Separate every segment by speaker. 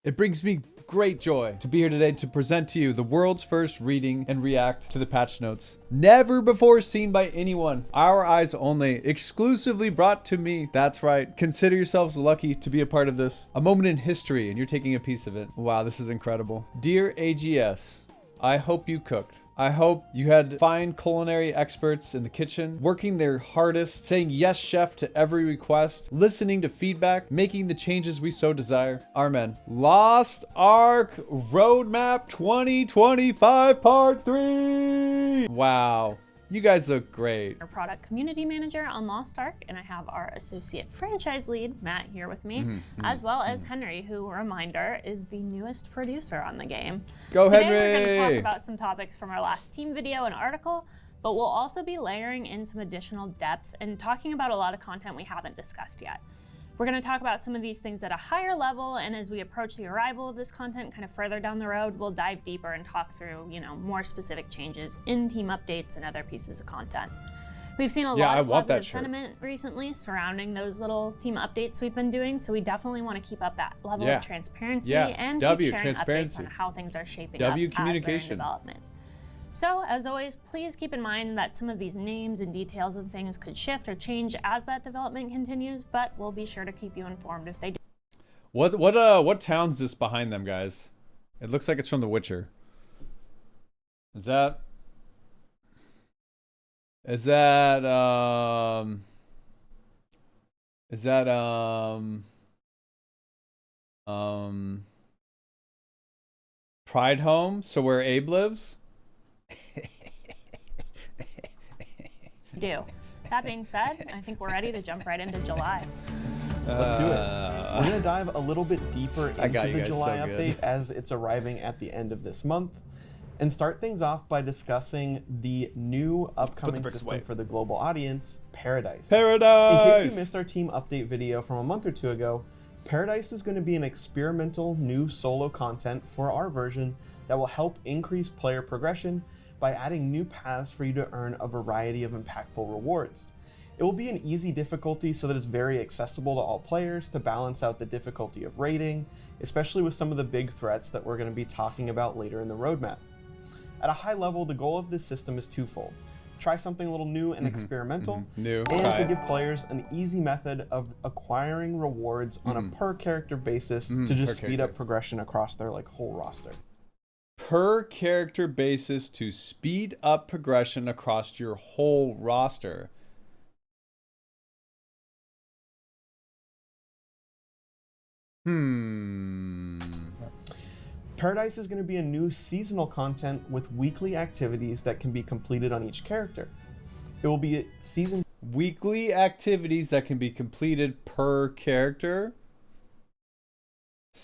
Speaker 1: It brings me great joy to be here today to present to you the world's first reading and react to the patch notes. Never before seen by anyone. Our eyes only. Exclusively brought to me. That's right. Consider yourselves lucky to be a part of this. A moment in history and you're taking a piece of it. Wow, this is incredible. Dear AGS, I hope you cooked. I hope you had fine culinary experts in the kitchen, working their hardest, saying yes, chef, to every request, listening to feedback, making the changes we so desire. Amen. Lost Ark Roadmap 2025 Part 3. Wow. You guys look great.
Speaker 2: Our product community manager on Lost Ark, and I have our associate franchise lead, Matt, here with me, as well as Henry, who, reminder, is the newest producer on the game.
Speaker 1: Go,
Speaker 2: Today
Speaker 1: Henry!
Speaker 2: We're going to talk about some topics from our last team video and article, but we'll also be layering in some additional depth and talking about a lot of content we haven't discussed yet. We're going to talk about some of these things at a higher level, and as we approach the arrival of this content kind of further down the road, we'll dive deeper and talk through, more specific changes in team updates and other pieces of content. We've seen a lot of positive sentiment recently surrounding those little team updates we've been doing, so we definitely want to keep up that level of transparency and keep sharing updates on how things are shaping up as they're in development. So, as always, please keep in mind that some of these names and details of things could shift or change as that development continues, but we'll be sure to keep you informed if they do.
Speaker 1: What town's this behind them, guys? It looks like it's from The Witcher. Is that Pride Home? So where Abe lives?
Speaker 2: Do. That being said, I think we're ready to jump right into July.
Speaker 3: Let's do it. We're going to dive a little bit deeper into the July update as it's arriving at the end of this month, and start things off by discussing the new upcoming system for the global audience, Paradise. In case you missed our team update video from a month or two ago, Paradise is going to be an experimental new solo content for our version that will help increase player progression by adding new paths for you to earn a variety of impactful rewards. It will be an easy difficulty so that it's very accessible to all players to balance out the difficulty of raiding, especially with some of the big threats that we're going to be talking about later in the roadmap. At a high level, the goal of this system is twofold. Try something a little new and experimental, and to give players an easy method of acquiring rewards on a per character basis to just speed up progression across their whole roster.
Speaker 1: Per character basis to speed up progression across your whole roster.
Speaker 3: Paradise is going to be a new seasonal content with weekly activities that can be completed on each character. It will be
Speaker 1: weekly activities that can be completed per character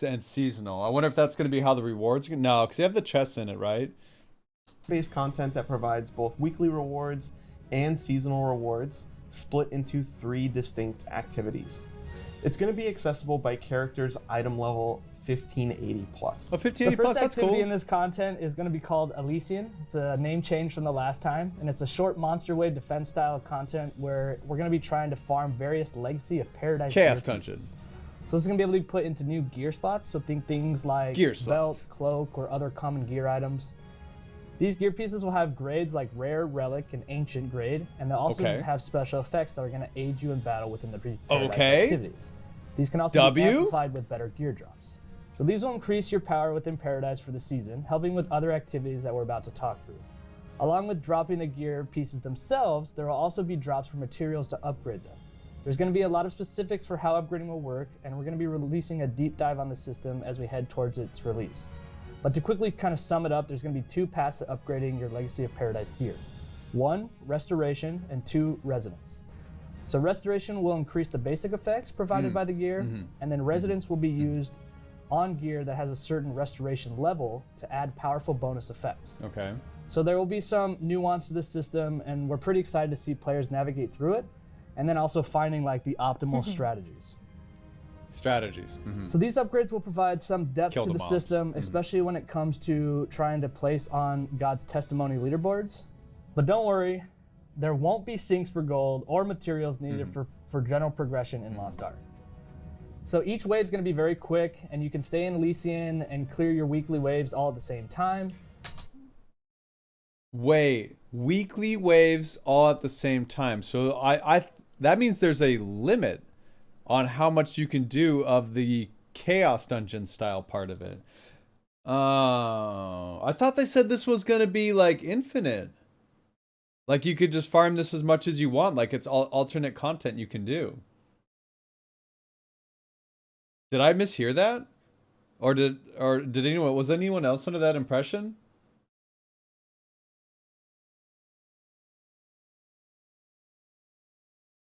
Speaker 1: and seasonal. I wonder if that's going to be how the rewards no, because you have the chests in it, right?
Speaker 3: Based content that provides both weekly rewards and seasonal rewards split into 3 distinct activities. It's going to be accessible by characters item level 1580 plus.
Speaker 1: Oh, 1580 plus, that's cool.
Speaker 4: The first activity in this content is going to be called Elysian. It's a name change from the last time, and it's a short monster wave defense style content where we're going to be trying to farm various Legacy of Paradise
Speaker 1: Chaos Dungeons.
Speaker 4: So this is going to be able to be put into new gear slots, so think things like belt, cloak, or other common gear items. These gear pieces will have grades like Rare, Relic, and Ancient grade, and they'll also have special effects that are going to aid you in battle within the Paradise activities. These can also be amplified with better gear drops. So these will increase your power within Paradise for the season, helping with other activities that we're about to talk through. Along with dropping the gear pieces themselves, there will also be drops for materials to upgrade them. There's going to be a lot of specifics for how upgrading will work, and we're going to be releasing a deep dive on the system as we head towards its release. But to quickly kind of sum it up, there's going to be 2 paths to upgrading your Legacy of Paradise gear. 1, Restoration, and 2, Resonance. So Restoration will increase the basic effects provided by the gear, and then Resonance will be used on gear that has a certain restoration level to add powerful bonus effects. So there will be some nuance to this system, and we're pretty excited to see players navigate through it, and then also finding the optimal strategies. So these upgrades will provide some depth to the system, especially when it comes to trying to place on God's Testimony leaderboards. But don't worry, there won't be sinks for gold or materials needed for general progression in Lost Ark. So each wave is going to be very quick, and you can stay in Elysian and clear your weekly waves all at the same time.
Speaker 1: Wait, weekly waves all at the same time. So I that means there's a limit on how much you can do of the Chaos Dungeon style part of it. I thought they said this was going to be like infinite. Like you could just farm this as much as you want. Like it's all alternate content you can do. Did I mishear that? Or did anyone, was anyone else under that impression?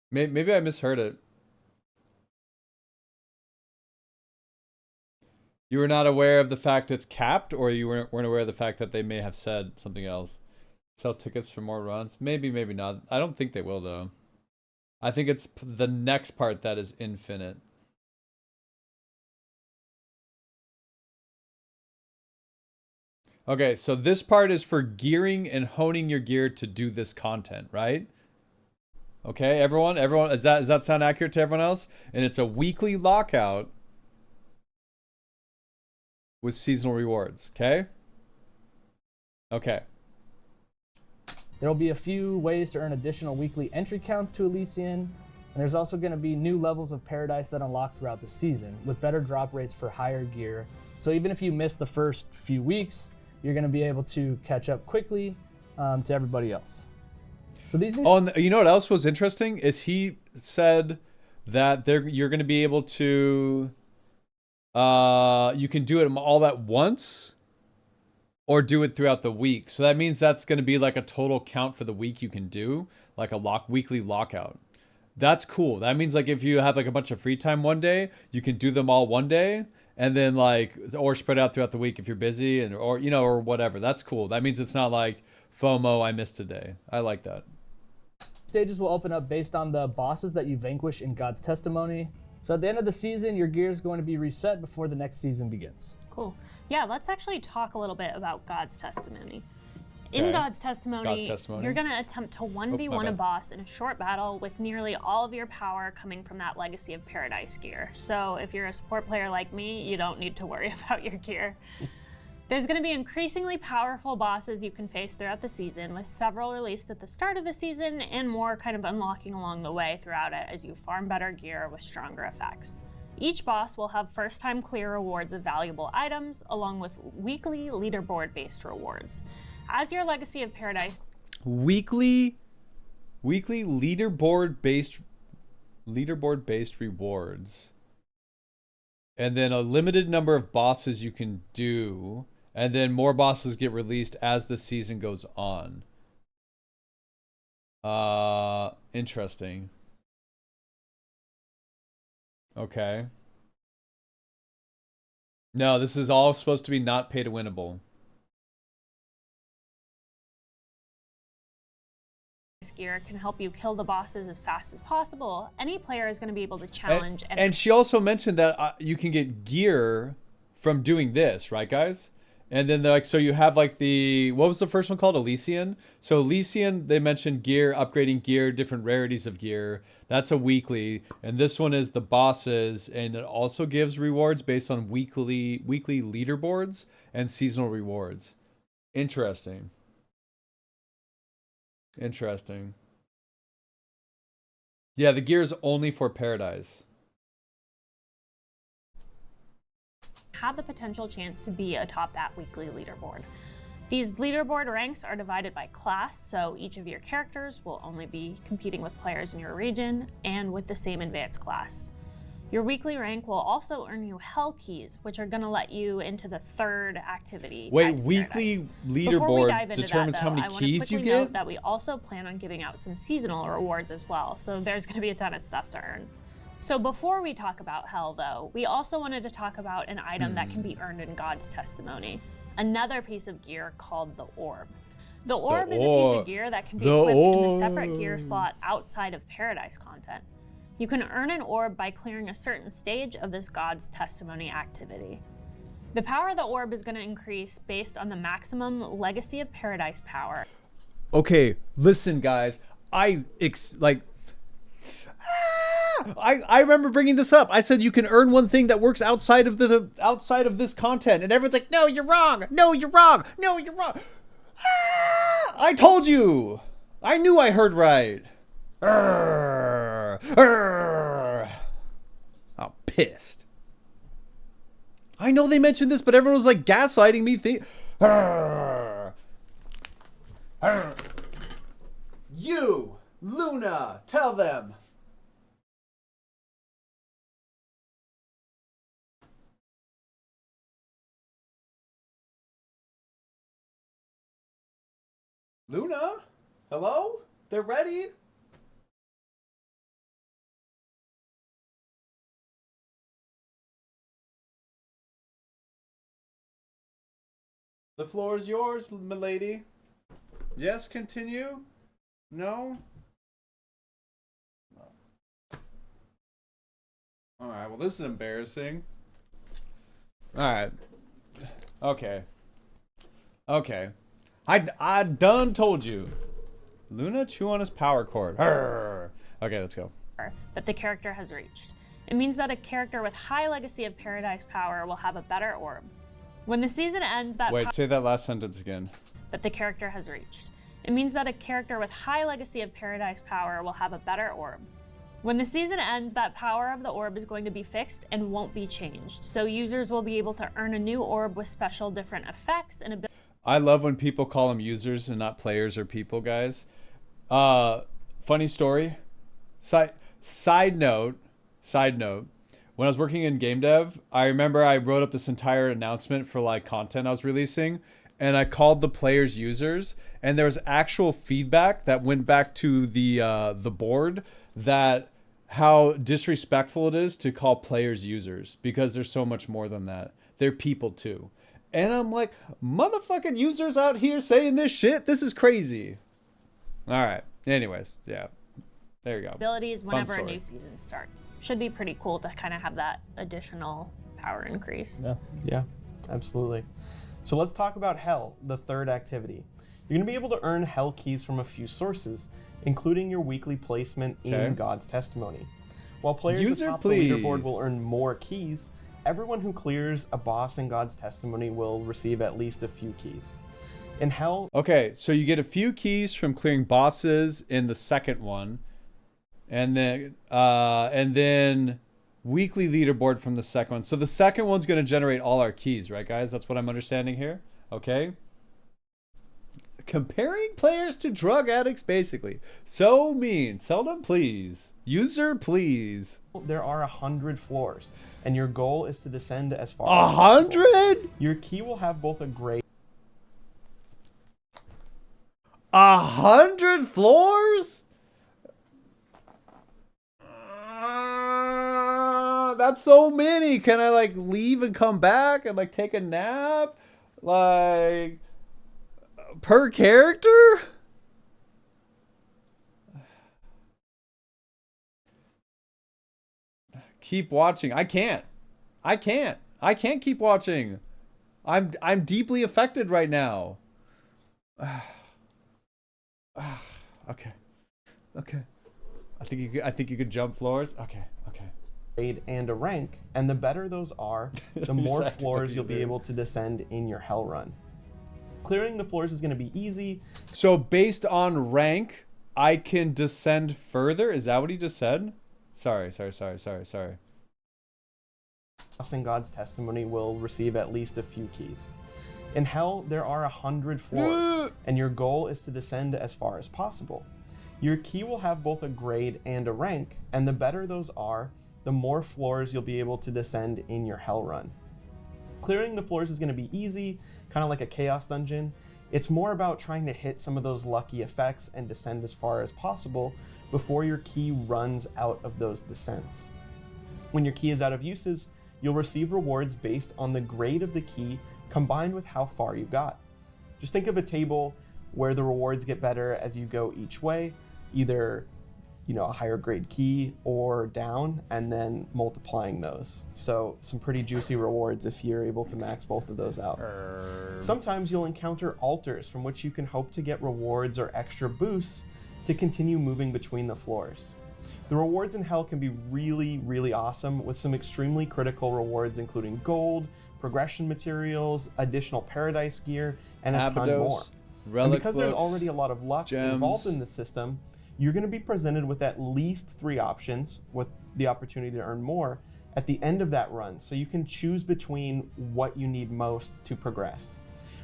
Speaker 1: Maybe I misheard it. You were not aware of the fact it's capped, or you weren't aware of the fact that they may have said something else? Sell tickets for more runs? Maybe, maybe not. I don't think they will, though. I think it's the next part that is infinite. Okay, so this part is for gearing and honing your gear to do this content, right? Okay, everyone, does that sound accurate to everyone else? And it's a weekly lockout with seasonal rewards, okay? Okay.
Speaker 4: There will be a few ways to earn additional weekly entry counts to Elysian, and there's also going to be new levels of Paradise that unlock throughout the season, with better drop rates for higher gear. So even if you miss the first few weeks, you're going to be able to catch up quickly to everybody else. So these.
Speaker 1: Oh, and you know what else was interesting is he said that you're going to be able to. You can do it all at once, or do it throughout the week. So that means that's going to be like a total count for the week you can do, like a weekly lockout. That's cool. That means like if you have like a bunch of free time one day, you can do them all one day. And then like, or spread out throughout the week if you're busy or you know, or whatever. That's cool. That means it's not like FOMO, I missed a day. I like that.
Speaker 4: Stages will open up based on the bosses that you vanquish in God's Testimony. So at the end of the season, your gear is going to be reset before the next season begins.
Speaker 2: Cool. Yeah, let's actually talk a little bit about God's Testimony. In God's Testimony, you're going to attempt to 1v1 a boss in a short battle with nearly all of your power coming from that Legacy of Paradise gear. So if you're a support player like me, you don't need to worry about your gear. There's going to be increasingly powerful bosses you can face throughout the season, with several released at the start of the season and more kind of unlocking along the way throughout it as you farm better gear with stronger effects. Each boss will have first-time clear rewards of valuable items, along with weekly leaderboard-based rewards. As your Legacy of Paradise
Speaker 1: weekly leaderboard based rewards, and then a limited number of bosses you can do, and then more bosses get released as the season goes on. Interesting. Okay. No, this is all supposed to be not pay to winnable.
Speaker 2: Gear can help you kill the bosses as fast as possible. Any player is going to be able to challenge.
Speaker 1: And she also mentioned that you can get gear from doing this, right, guys? And then like, so you have like what was the first one called? Elysian. So Elysian, they mentioned gear, upgrading gear, different rarities of gear. That's a weekly. And this one is the bosses, and it also gives rewards based on weekly leaderboards and seasonal rewards. Interesting. Yeah, the gear is only for Paradise.
Speaker 2: Have the potential chance to be atop that weekly leaderboard. These leaderboard ranks are divided by class, so each of your characters will only be competing with players in your region and with the same advanced class. Your weekly rank will also earn you hell keys, which are going to let you into the third activity.
Speaker 1: Wait, weekly leaderboard determines how many keys you get?
Speaker 2: Note that we also plan on giving out some seasonal rewards as well, so there's going to be a ton of stuff to earn. So before we talk about hell, though, we also wanted to talk about an item that can be earned in God's Testimony, another piece of gear called the Orb. The Orb is a piece of gear that can be equipped in a separate gear slot outside of Paradise content. You can earn an orb by clearing a certain stage of this God's Testimony activity. The power of the orb is going to increase based on the maximum Legacy of Paradise power.
Speaker 1: Okay, listen, guys. I remember bringing this up. I said you can earn one thing that works outside of outside of this content, and everyone's like, no, you're wrong. No, you're wrong. No, you're wrong. I told you. I knew I heard right. I'm pissed. I know they mentioned this, but everyone was like gaslighting me. You, Luna, tell them. Luna? Hello? They're ready? The floor is yours, milady. Yes, continue? No? Alright, well this is embarrassing. Alright. Okay. Okay. I done told you. Luna, chew on his power cord. Arrgh. Okay, let's go.
Speaker 2: That the character has reached. It means that a character with high legacy of Paradise power will have a better orb. When the season ends, that
Speaker 1: Wait, say that last sentence again.
Speaker 2: That the character has reached. It means that a character with high legacy of Paradise power will have a better orb. When the season ends, that power of the orb is going to be fixed and won't be changed. So users will be able to earn a new orb with special different effects and abilities.
Speaker 1: I love when people call them users and not players or people, guys. Funny story. Side note. When I was working in game dev, I remember I wrote up this entire announcement for like content I was releasing, and I called the players users, and there was actual feedback that went back to the board that how disrespectful it is to call players users, because there's so much more than that. They're people too. And I'm like, motherfucking users out here saying this shit? This is crazy. All right. Anyways, yeah. There you go.
Speaker 2: Abilities whenever a new season starts. Should be pretty cool to kind of have that additional power increase.
Speaker 3: Yeah, absolutely. So let's talk about Hell, the third activity. You're going to be able to earn Hell keys from a few sources, including your weekly placement in God's Testimony. While players atop the leaderboard will earn more keys, everyone who clears a boss in God's Testimony will receive at least a few keys. In Hell...
Speaker 1: Okay, so you get a few keys from clearing bosses in the second one, and then weekly leaderboard from the second one. So the second one's going to generate all our keys, right, guys? That's what I'm understanding here. Okay. Comparing players to drug addicts, basically. So mean. Seldom, please. User, please.
Speaker 3: There are 100 floors, and your goal is to descend as far
Speaker 1: 100?
Speaker 3: Your key will have both a grade...
Speaker 1: 100 floors? That's so many. Can I like leave and come back and like take a nap? Like per character? Keep watching. I can't keep watching. I'm deeply affected right now. Okay. I think you could jump floors. Okay.
Speaker 3: Grade and a rank, and the better those are, the more floors you'll be able to descend in your Hell run. Clearing the floors is going to be easy.
Speaker 1: So based on rank, I can descend further? Is that what he just said? Sorry.
Speaker 3: In God's Testimony will receive at least a few keys. In Hell, there are 100 floors, and your goal is to descend as far as possible. Your key will have both a grade and a rank, and the better those are, the more floors you'll be able to descend in your Hell run. Clearing the floors is going to be easy, kind of like a chaos dungeon. It's more about trying to hit some of those lucky effects and descend as far as possible before your key runs out of those descents. When your key is out of uses, you'll receive rewards based on the grade of the key combined with how far you got. Just think of a table where the rewards get better as you go each way, either a higher grade key or down, and then multiplying those. So some pretty juicy rewards if you're able to max both of those out. Sometimes you'll encounter altars from which you can hope to get rewards or extra boosts to continue moving between the floors. The rewards in Hell can be really, really awesome, with some extremely critical rewards including gold, progression materials, additional paradise gear, and a ton more. And because there's already a lot of luck involved in the system, you're going to be presented with at least 3 options with the opportunity to earn more at the end of that run, so you can choose between what you need most to progress.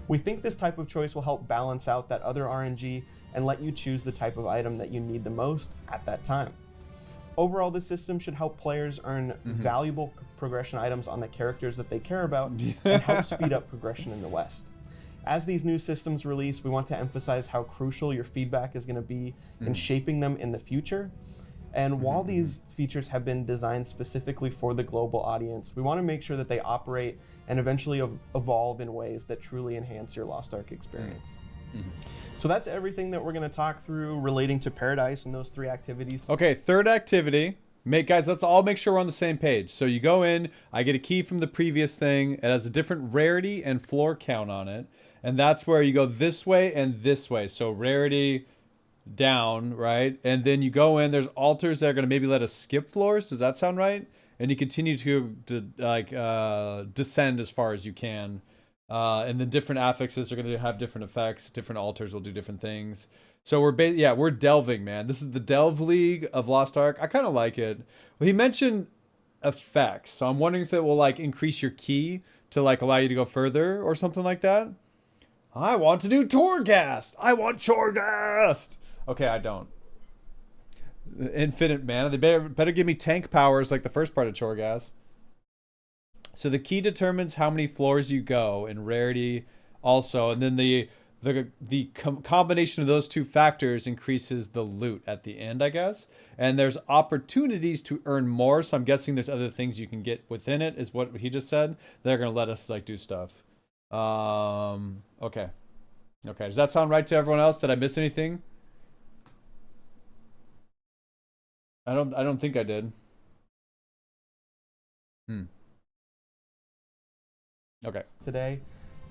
Speaker 3: We think this type of choice will help balance out that other RNG and let you choose the type of item that you need the most at that time. Overall, this system should help players earn valuable progression items on the characters that they care about and help speed up progression in the West. As these new systems release, we want to emphasize how crucial your feedback is going to be in shaping them in the future. And while these features have been designed specifically for the global audience, we want to make sure that they operate and eventually evolve in ways that truly enhance your Lost Ark experience. So that's everything that we're going to talk through relating to Paradise and those 3 activities.
Speaker 1: Okay, third activity. Guys, let's all make sure we're on the same page. So you go in, I get a key from the previous thing. It has a different rarity and floor count on it. And that's where you go this way and this way. So rarity down, right? And then you go in, there's altars that are going to maybe let us skip floors. Does that sound right? And you continue to descend as far as you can. And the different affixes are going to have different effects. Different altars will do different things. So we're delving, man. This is the Delve League of Lost Ark. I kind of like it. Well, he mentioned effects, so I'm wondering if it will increase your key to allow you to go further or something like that. I want to do Torghast. I want Torghast. Okay, I don't. Infinite mana. They better give me tank powers like the first part of Torghast. So the key determines how many floors you go, and rarity also, and then the combination of those 2 factors increases the loot at the end, I guess. And there's opportunities to earn more, so I'm guessing there's other things you can get within it, is what he just said. They're going to let us do stuff. Okay. Does that sound right to everyone else? Did I miss anything? I don't think I did. Okay.
Speaker 3: Today,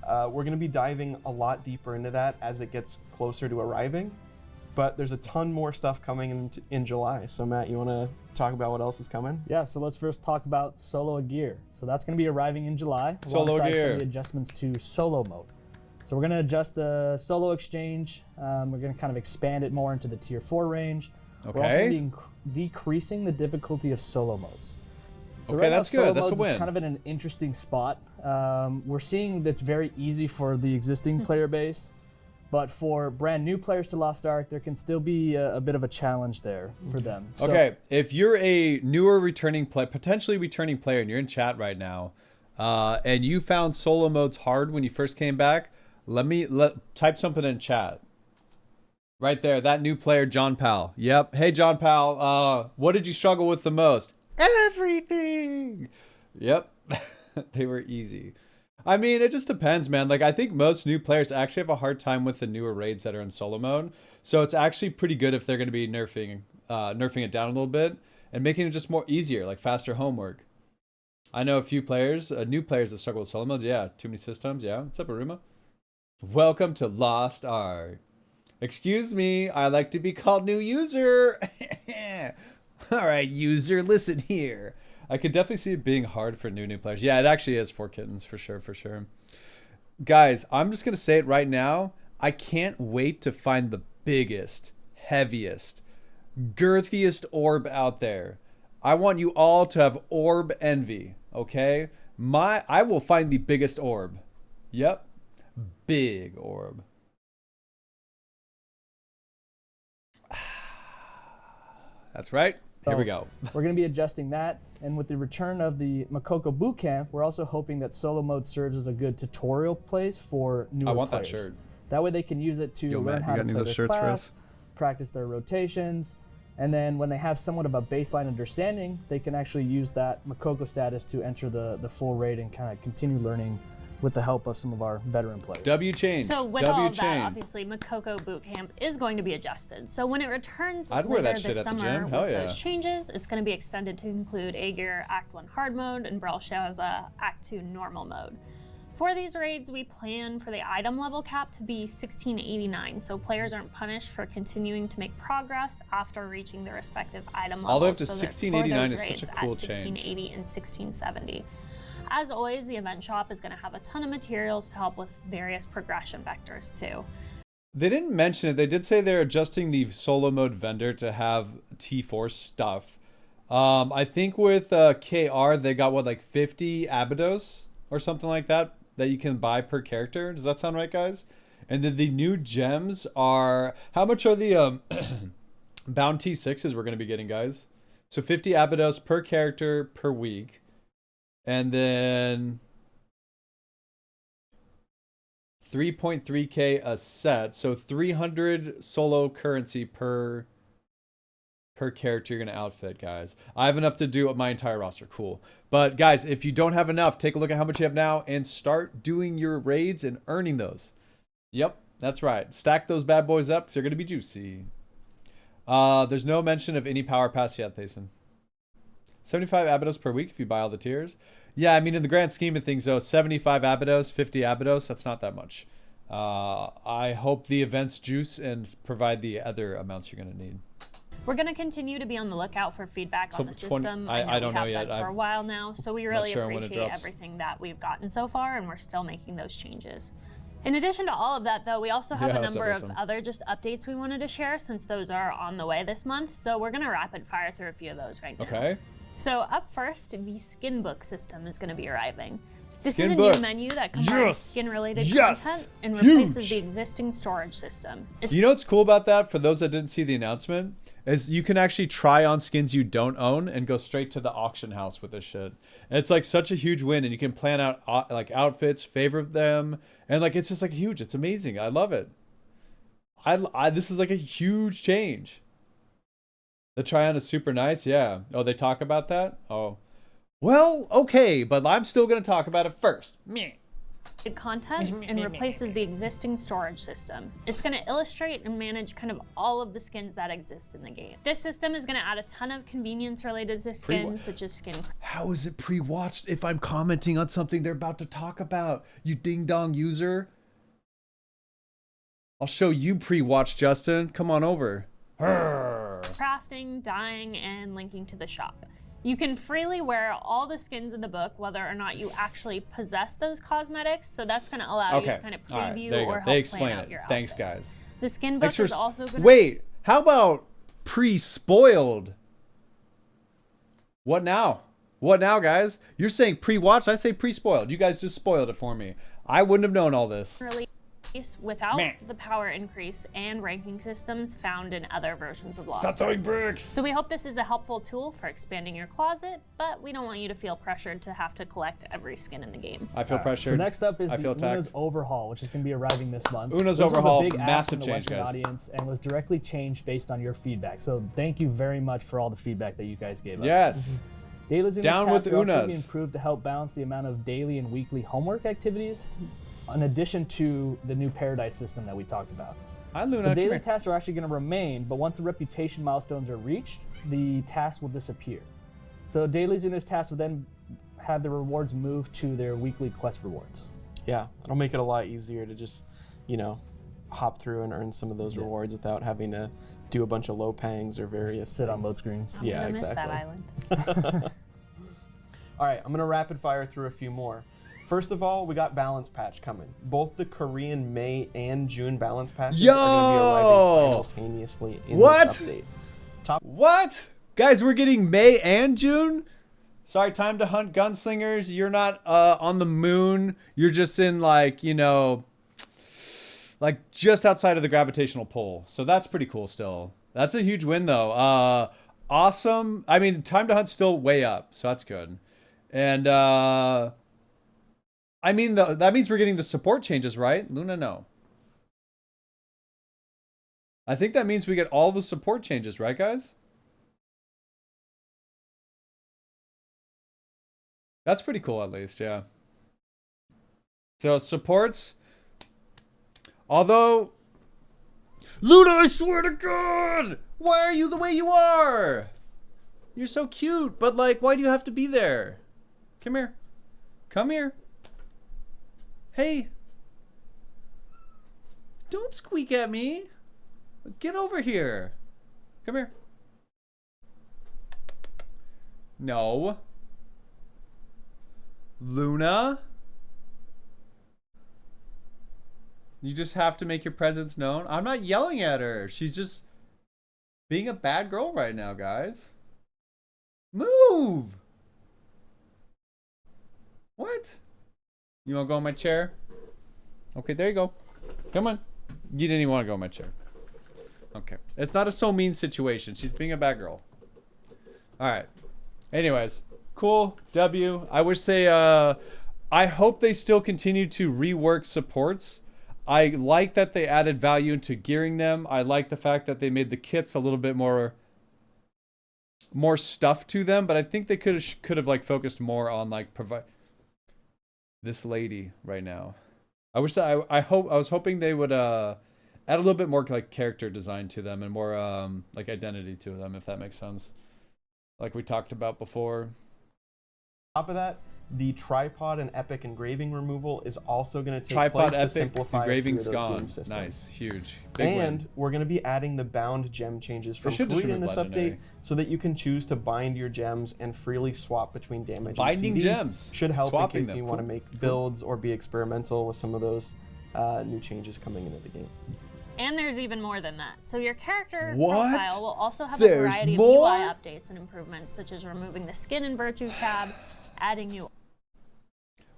Speaker 3: we're going to be diving a lot deeper into that as it gets closer to arriving, but there's a ton more stuff coming in July. So Matt, you want to talk about what else is coming?
Speaker 4: Yeah, so let's first talk about solo gear. So that's going to be arriving in July
Speaker 1: alongside
Speaker 4: some of the adjustments to solo mode. So we're going to adjust the solo exchange. We're going to kind of expand it more into the tier 4 range.
Speaker 1: Okay.
Speaker 4: We're also going to be decreasing the difficulty of solo modes. So
Speaker 1: okay, that's good. That's a win.
Speaker 4: Is kind of in an interesting spot. We're seeing that's very easy for the existing player base, but for brand new players to Lost Ark, there can still be a bit of a challenge there for them.
Speaker 1: Okay, if you're a newer potentially returning player, and you're in chat right now, and you found solo modes hard when you first came back, type something in chat. Right there, that new player, JOHNPAL. Yep. Hey, JOHNPAL. What did you struggle with the most? Everything. Yep. They were easy. I mean, it just depends, man. I think most new players actually have a hard time with the newer raids that are in solo mode. So it's actually pretty good if they're going to be nerfing it down a little bit and making it just more easier, faster homework. I know a few players, new players that struggle with solo modes. Yeah, too many systems. Yeah. What's up, Aruma? Welcome to Lost Ark. Excuse me, I like to be called new user. All right, user, listen here. I could definitely see it being hard for new players. Yeah, it actually is for kittens, for sure. Guys, I'm just going to say it right now. I can't wait to find the biggest, heaviest, girthiest orb out there. I want you all to have orb envy, okay? I will find the biggest orb. Yep, big orb. That's right. Here we go.
Speaker 4: We're going to be adjusting that. And with the return of the Makoko Bootcamp, we're also hoping that solo mode serves as a good tutorial place for newer players.
Speaker 1: I want that shirt.
Speaker 4: That way they can use it to learn how to play their class, practice their rotations, and then when they have somewhat of a baseline understanding, they can actually use that Makoko status to enter the full raid and kind of continue learning with the help of some of our veteran players.
Speaker 1: W change.
Speaker 2: So with all of that, obviously, Makoko Bootcamp is going to be adjusted. So when it returns later this summer with those changes, it's going to be extended to include Aegir Act 1 hard mode and Brel Shauza Act 2 normal mode. For these raids, we plan for the item level cap to be 1689, so players aren't punished for continuing to make progress after reaching their respective item levels.
Speaker 1: All the way up to 1689 is such a cool change.
Speaker 2: 1680 and 1670. As always, the event shop is going to have a ton of materials to help with various progression vectors too.
Speaker 1: They didn't mention it. They did say they're adjusting the solo mode vendor to have T-Force stuff. I think with KR, they got what, like 50 Abydos or something like that you can buy per character. Does that sound right, guys? And then the new gems are, how much are the bound T6s we're going to be getting, guys? So 50 Abydos per character per week. And then 3.3k a set. So 300 solo currency per character you're going to outfit, guys. I have enough to do my entire roster. Cool. But guys, if you don't have enough, take a look at how much you have now and start doing your raids and earning those. Yep, that's right. Stack those bad boys up because they're going to be juicy. There's no mention of any power pass yet, Thason. 75 Abydos per week if you buy all the tiers. Yeah, I mean, in the grand scheme of things, though, 75 Abydos, 50 Abydos, that's not that much. I hope the events juice and provide the other amounts you're going to need.
Speaker 2: We're going to continue to be on the lookout for feedback on the system.
Speaker 1: I don't know yet.
Speaker 2: For a while now, so we really appreciate everything that we've gotten so far, and we're still making those changes. In addition to all of that, though, we also have a number of other just updates we wanted to share since those are on the way this month. So we're going to rapid fire through a few of those right now.
Speaker 1: Okay.
Speaker 2: So up first, the skin book system is going to be arriving. This is a new menu that combines skin-related content and replaces the existing storage system.
Speaker 1: You know what's cool about that, for those that didn't see the announcement, is you can actually try on skins you don't own and go straight to the auction house with this shit. And it's like such a huge win, and you can plan out like outfits, favorite them, and like it's just like huge. It's amazing. I love it. This is like a huge change. The try on is super nice. Yeah. Oh, they talk about that? Oh. Well, okay, but I'm still going to talk about it first. Meh.
Speaker 2: Content and replaces the existing storage system. It's going to illustrate and manage kind of all of the skins that exist in the game. This system is going to add a ton of convenience related to skins, such as skin.
Speaker 1: How is it pre-watched if I'm commenting on something they're about to talk about? You ding-dong user. I'll show you pre-watch, Justin. Come on over.
Speaker 2: Crafting, dyeing, and linking to the shop. You can freely wear all the skins in the book, whether or not you actually possess those cosmetics. So that's going to allow you to kind of preview or help plan out your outfits.
Speaker 1: Thanks, guys.
Speaker 2: The skin book is also going to...
Speaker 1: Wait, how about pre-spoiled? What now? What now, guys? You're saying pre-watched. I say pre-spoiled. You guys just spoiled it for me. I wouldn't have known all this.
Speaker 2: Without the power increase and ranking systems found in other versions of Lost.
Speaker 1: Stop throwing bricks!
Speaker 2: So we hope this is a helpful tool for expanding your closet, but we don't want you to feel pressured to have to collect every skin in the game.
Speaker 1: I feel pressured.
Speaker 4: So next up is the Una's Overhaul, which is going to be arriving this month.
Speaker 1: Una's Overhaul,
Speaker 4: was a big
Speaker 1: massive change, guys.
Speaker 4: Audience and was directly changed based on your feedback. So thank you very much for all the feedback that you guys gave us.
Speaker 1: Yes.
Speaker 4: Daily Una's
Speaker 1: Down with
Speaker 4: tasks are also
Speaker 1: Una's.
Speaker 4: being improved to help balance the amount of daily and weekly homework activities, in addition to the new Paradise system that we talked about.
Speaker 1: Hi, Luna.
Speaker 4: So daily tasks are actually going to remain, but once the reputation milestones are reached, the tasks will disappear. So daily Una's tasks will then have the rewards move to their weekly quest rewards.
Speaker 3: Yeah, it'll make it a lot easier to just, hop through and earn some of those rewards without having to do a bunch of low pangs or various
Speaker 4: Sit on load screens.
Speaker 2: I'm gonna miss that island.
Speaker 3: All right, I'm going to rapid fire through a few more. First of all, we got balance patch coming. Both the Korean May and June balance patches are going to be arriving simultaneously in this update.
Speaker 1: What? Guys, we're getting May and June? Sorry, time to hunt gunslingers. You're not on the moon. You're just in just outside of the gravitational pull. So that's pretty cool still. That's a huge win though. Awesome. I mean, time to hunt's still way up. So that's good. And I mean, that means we're getting the support changes, right? Luna, no. I think that means we get all the support changes, right, guys? That's pretty cool, at least, yeah. So, supports. Although... Luna, I swear to God! Why are you the way you are? You're so cute, but, why do you have to be there? Come here. Come here. Hey. Don't squeak at me. Get over here. Come here. No. Luna? You just have to make your presence known? I'm not yelling at her. She's just being a bad girl right now, guys. Move! What? You want to go in my chair? Okay, there you go. Come on. You didn't even want to go in my chair. Okay. It's not a so mean situation. She's being a bad girl. Alright. Anyways. Cool. W. I wish they, I hope they still continue to rework supports. I like that they added value into gearing them. I like the fact that they made the kits a little bit more stuff to them, but I think they could have like focused more on like provide this lady right now. I wish that I was hoping they would add a little bit more like character design to them and more like identity to them, if that makes sense. Like we talked about before.
Speaker 3: On top of that, the tripod and epic engraving removal is also going to take place to simplify
Speaker 1: engraving's
Speaker 3: those
Speaker 1: gone.
Speaker 3: game systems.
Speaker 1: Nice, huge, big
Speaker 3: and
Speaker 1: win.
Speaker 3: we're going to be adding the bound gem changes from Kuwait in this update, so that you can choose to bind your gems and freely swap between damage
Speaker 1: Binding
Speaker 3: and CD.
Speaker 1: gems
Speaker 3: Should help
Speaker 1: Swapping
Speaker 3: in case
Speaker 1: them.
Speaker 3: you want to make builds or be experimental with some of those new changes coming into the game.
Speaker 2: And there's even more than that. So your character
Speaker 1: What?
Speaker 2: profile will also have
Speaker 1: There's
Speaker 2: a variety
Speaker 1: more?
Speaker 2: of UI updates and improvements, such as removing the skin and virtue tab, adding new...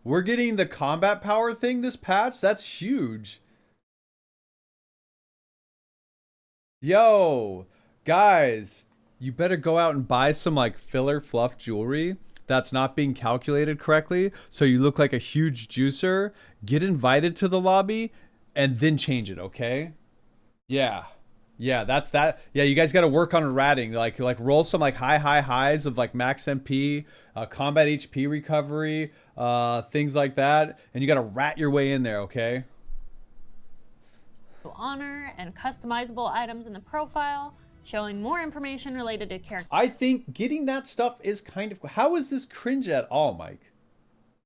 Speaker 1: We're getting the combat power thing this patch? That's huge. Yo, guys, you better go out and buy some like filler fluff jewelry that's not being calculated correctly, so you look like a huge juicer. Get invited to the lobby and then change it, okay? Yeah, that's that. Yeah, you guys got to work on ratting. Like roll some like highs of like max MP, combat HP recovery, things like that, and you got to rat your way in there, okay?
Speaker 2: honor and customizable items in the profile, showing more information related to character.
Speaker 1: I think getting that stuff is kind of... How is this cringe at all, Mike?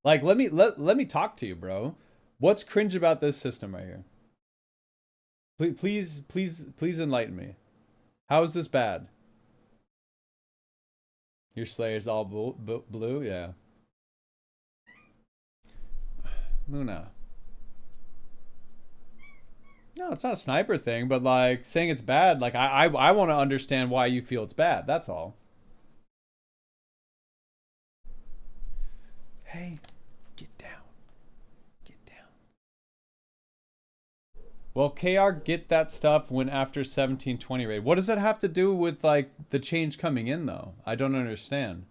Speaker 1: Like, let me talk to you, bro. What's cringe about this system right here? Please enlighten me. How is this bad? Your Slayer's all blue? Yeah. Luna. No, it's not a sniper thing, but like saying it's bad, like I want to understand why you feel it's bad. That's all. Hey, get down. Get down. Well, KR get that stuff when after 1720 raid. What does that have to do with like the change coming in though? I don't understand.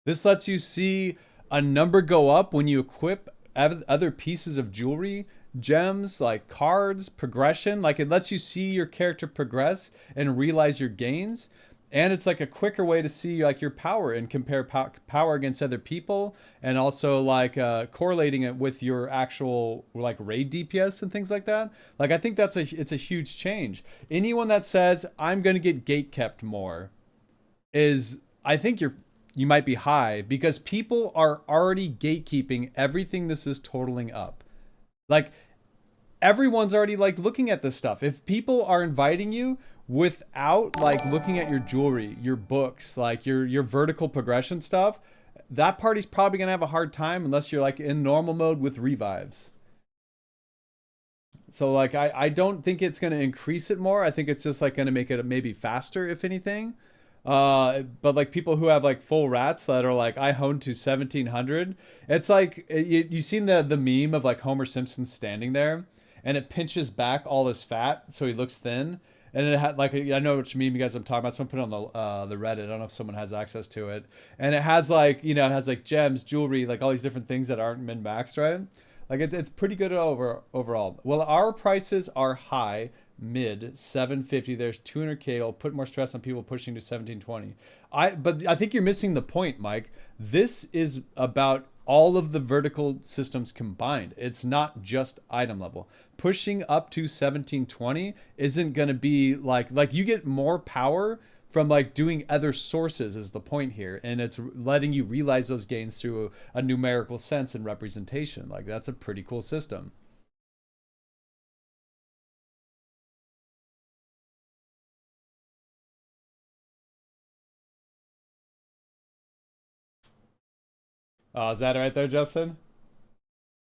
Speaker 1: This lets you see a number go up when you equip other pieces of jewelry, gems, like cards, progression. Like it lets you see your character progress and realize your gains. And it's like a quicker way to see like your power and compare power against other people, and also like correlating it with your actual like raid DPS and things like that. Like I think it's a huge change. Anyone that says I'm gonna get gatekept more is, I think you might be high, because people are already gatekeeping everything this is totaling up. Like everyone's already like looking at this stuff. If people are inviting you without like looking at your jewelry, your books, like your vertical progression stuff, that party's probably gonna have a hard time unless you're like in normal mode with revives. So like I don't think it's gonna increase it more. I think it's just like gonna make it maybe faster, if anything. But like people who have like full rats that are like, I honed to 1700, it's like you seen the meme of like Homer Simpson standing there and it pinches back all his fat so he looks thin, and it had like, I know which meme you guys I'm talking about. Someone put it on the Reddit. I don't know if someone has access to it, and it has like, you know, it has like gems, jewelry, like all these different things that aren't min maxed, right? Like it's pretty good overall. Well, our prices are high, mid 750. There's 200k. It'll put more stress on people pushing to 1720. But I think you're missing the point, Mike. This is about all of the vertical systems combined. It's not just item level. Pushing up to 1720 isn't going to be like you get more power from like doing other sources is the point here, and it's letting you realize those gains through a numerical sense and representation. Like that's a pretty cool system. Oh, is that right there, Justin?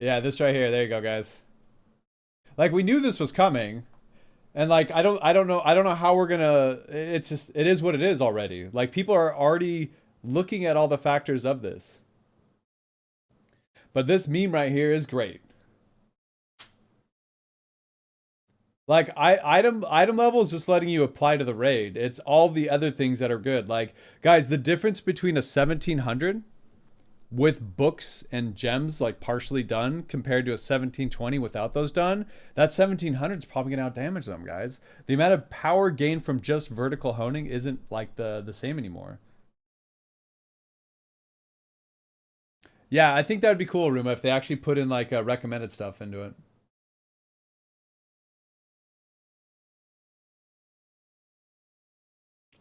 Speaker 1: Yeah, this right here. There you go, guys. Like we knew this was coming, and like I don't know how we're gonna. It's just it is what it is already. Like people are already looking at all the factors of this. But this meme right here is great. Like item level is just letting you apply to the raid. It's all the other things that are good. Like guys, the difference between a 1700 with books and gems like partially done compared to a 1720 without those done, that 1700 is probably gonna outdamage them, guys. The amount of power gained from just vertical honing isn't like the same anymore. Yeah, I think that would be cool, Ruma, if they actually put in like recommended stuff into it.